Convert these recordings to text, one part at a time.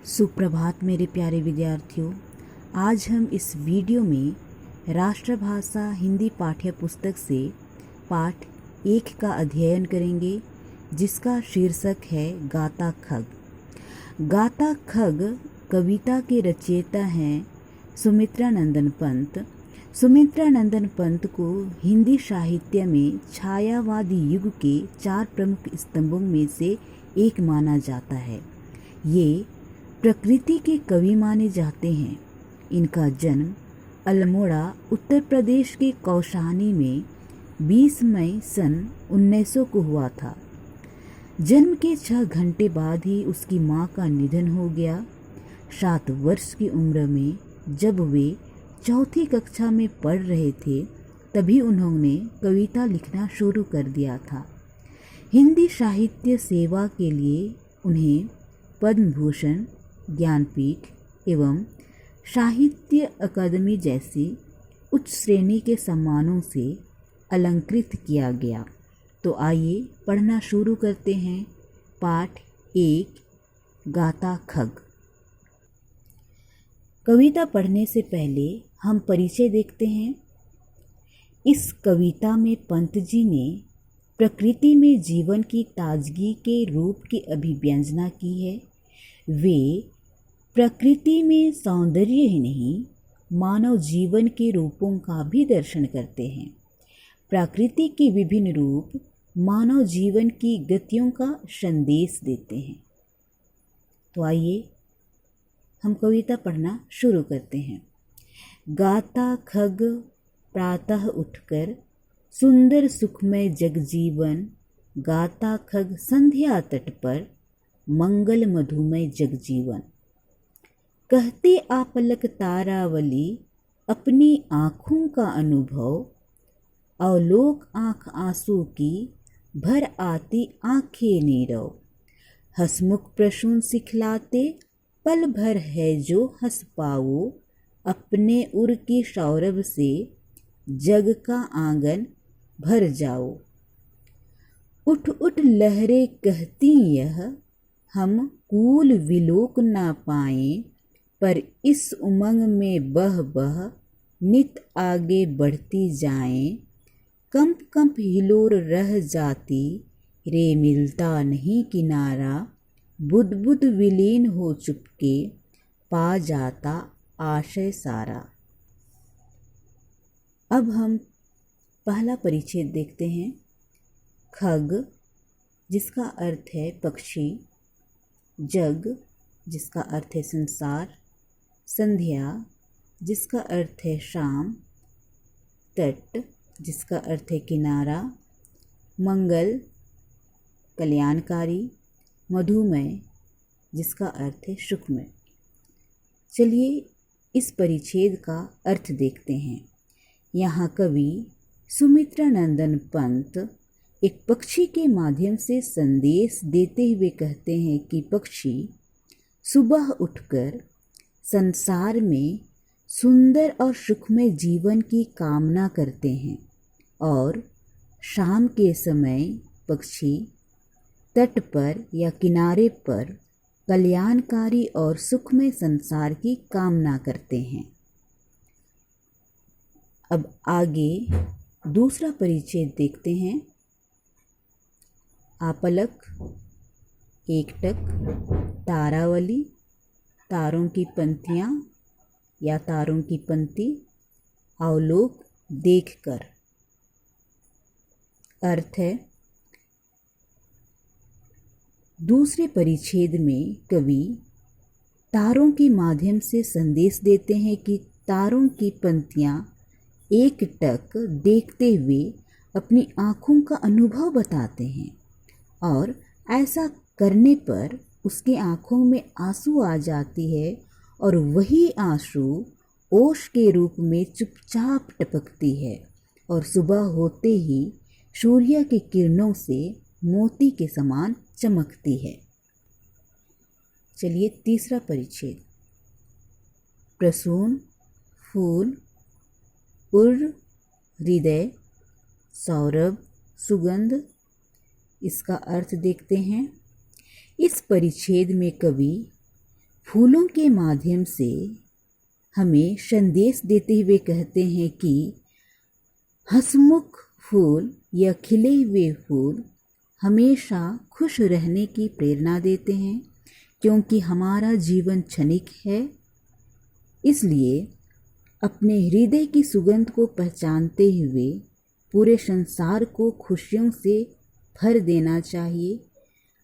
सुप्रभात मेरे प्यारे विद्यार्थियों। आज हम इस वीडियो में राष्ट्रभाषा हिंदी पाठ्य पुस्तक से पाठ 1 का अध्ययन करेंगे, जिसका शीर्षक है गाता खग। गाता खग कविता के रचयिता हैं सुमित्रा नंदन पंत। सुमित्रा नंदन पंत को हिंदी साहित्य में छायावादी युग के 4 प्रमुख स्तंभों में से एक माना जाता है। ये प्रकृति के कवि माने जाते हैं। इनका जन्म अल्मोड़ा उत्तर प्रदेश के कौशानी में 20 मई सन 1900 को हुआ था। जन्म के 6 घंटे बाद ही उसकी मां का निधन हो गया। 7 वर्ष की उम्र में जब वे चौथी कक्षा में पढ़ रहे थे, तभी उन्होंने कविता लिखना शुरू कर दिया था। हिंदी साहित्य सेवा के लिए उन्हें पद्म भूषण, ज्ञानपीठ एवं साहित्य अकादमी जैसी उच्च श्रेणी के सम्मानों से अलंकृत किया गया। तो आइए पढ़ना शुरू करते हैं। पाठ 1 गाता खग। कविता पढ़ने से पहले हम परिचय देखते हैं। इस कविता में पंत जी ने प्रकृति में जीवन की ताजगी के रूप की अभिव्यंजना की है। वे प्रकृति में सौंदर्य ही नहीं, मानव जीवन के रूपों का भी दर्शन करते हैं। प्रकृति के विभिन्न रूप मानव जीवन की गतियों का संदेश देते हैं। तो आइए हम कविता पढ़ना शुरू करते हैं। गाता खग प्रातः उठकर सुंदर सुखमय जगजीवन, गाता खग संध्या तट पर मंगल मधुमय जगजीवन। कहते आपलक तारावली अपनी आँखों का अनुभव, अवलोक आँख आंसू की भर आती आँखें नीरव। हसमुख प्रसून सिखलाते पल भर है जो हंस पाओ, अपने उर की सौरभ से जग का आंगन भर जाओ। उठ उठ लहरें कहती यह हम कूल विलोक ना पाएं, पर इस उमंग में बह बह नित आगे बढ़ती जाएं। कंप कंप हिलोर रह जाती रे मिलता नहीं किनारा, बुद बुद विलीन हो चुपके पा जाता आशय सारा। अब हम पहला परिच्छेद देखते हैं। खग जिसका अर्थ है पक्षी, जग जिसका अर्थ है संसार, संध्या जिसका अर्थ है शाम, तट जिसका अर्थ है किनारा, मंगल कल्याणकारी, मधुमय जिसका अर्थ है सुखमय। चलिए इस परिच्छेद का अर्थ देखते हैं। यहाँ कवि सुमित्रा नंदन पंत एक पक्षी के माध्यम से संदेश देते हुए कहते हैं कि पक्षी सुबह उठकर संसार में सुंदर और सुखमय जीवन की कामना करते हैं, और शाम के समय पक्षी तट पर या किनारे पर कल्याणकारी और सुखमय संसार की कामना करते हैं। अब आगे दूसरा परिच्छेद देखते हैं। आपलक एकटक, तारावली तारों की पंक्तियाँ या तारों की पंक्ति, अवलोक देखकर। अर्थ है, दूसरे परिच्छेद में कवि तारों के माध्यम से संदेश देते हैं कि तारों की पंक्तियाँ एकटक देखते हुए अपनी आँखों का अनुभव बताते हैं, और ऐसा करने पर उसकी आँखों में आंसू आ जाती है, और वही आंसू ओश के रूप में चुपचाप टपकती है, और सुबह होते ही सूर्य की किरणों से मोती के समान चमकती है। चलिए तीसरा परिच्छेद। प्रसून, फूल, उर्र, हृदय, सौरभ, सुगंध, इसका अर्थ देखते हैं। इस परिच्छेद में कवि फूलों के माध्यम से हमें संदेश देते हुए कहते हैं कि हंसमुख फूल या खिले हुए फूल हमेशा खुश रहने की प्रेरणा देते हैं, क्योंकि हमारा जीवन क्षणिक है। इसलिए अपने हृदय की सुगंध को पहचानते हुए पूरे संसार को खुशियों से भर देना चाहिए।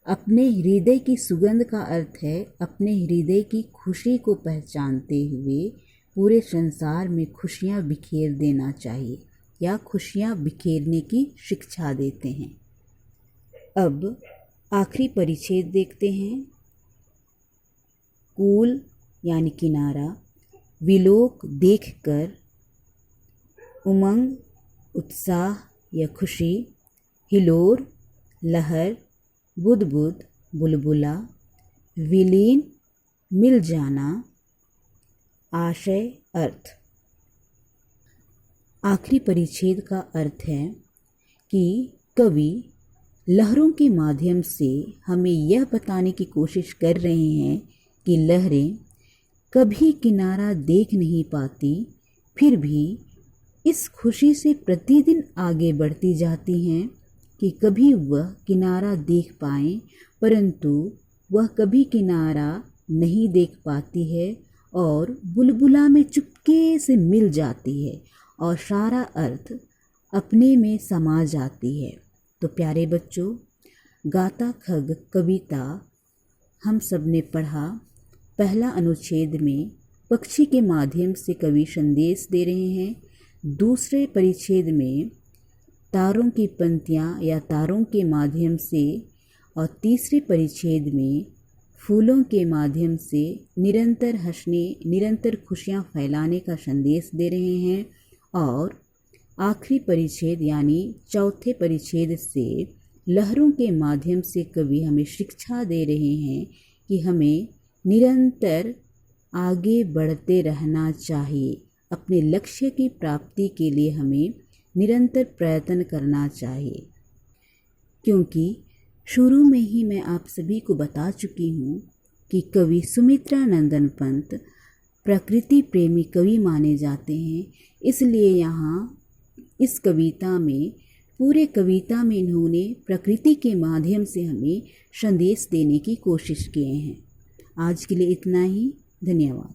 अपने हृदय की सुगंध का अर्थ है अपने हृदय की खुशी को पहचानते हुए पूरे संसार में खुशियाँ बिखेर देना चाहिए या खुशियाँ बिखेरने की शिक्षा देते हैं। अब आखिरी परिच्छेद देखते हैं। कूल यानी किनारा, विलोक देखकर, उमंग उत्साह या खुशी, हिलोर लहर, बुदबुद बुलबुला, विलीन मिल जाना, आशय अर्थ। आखिरी परिच्छेद का अर्थ है कि कवि लहरों के माध्यम से हमें यह बताने की कोशिश कर रहे हैं कि लहरें कभी किनारा देख नहीं पाती, फिर भी इस खुशी से प्रतिदिन आगे बढ़ती जाती हैं कि कभी वह किनारा देख पाएं, परंतु वह कभी किनारा नहीं देख पाती है और बुलबुला में चुपके से मिल जाती है और सारा अर्थ अपने में समा जाती है। तो प्यारे बच्चों, गाता खग कविता हम सब ने पढ़ा। पहला अनुच्छेद में पक्षी के माध्यम से कवि संदेश दे रहे हैं। दूसरे परिच्छेद में तारों की पंक्तियाँ या तारों के माध्यम से, और तीसरे परिच्छेद में फूलों के माध्यम से निरंतर हंसने, निरंतर खुशियाँ फैलाने का संदेश दे रहे हैं। और आखिरी परिच्छेद यानी चौथे परिच्छेद से लहरों के माध्यम से कवि हमें शिक्षा दे रहे हैं कि हमें निरंतर आगे बढ़ते रहना चाहिए। अपने लक्ष्य की प्राप्ति के लिए हमें निरंतर प्रयत्न करना चाहिए, क्योंकि शुरू में ही मैं आप सभी को बता चुकी हूँ कि कवि सुमित्रा नंदन पंत प्रकृति प्रेमी कवि माने जाते हैं। इसलिए यहाँ इस कविता में, पूरे कविता में इन्होंने प्रकृति के माध्यम से हमें संदेश देने की कोशिश किए हैं। आज के लिए इतना ही। धन्यवाद।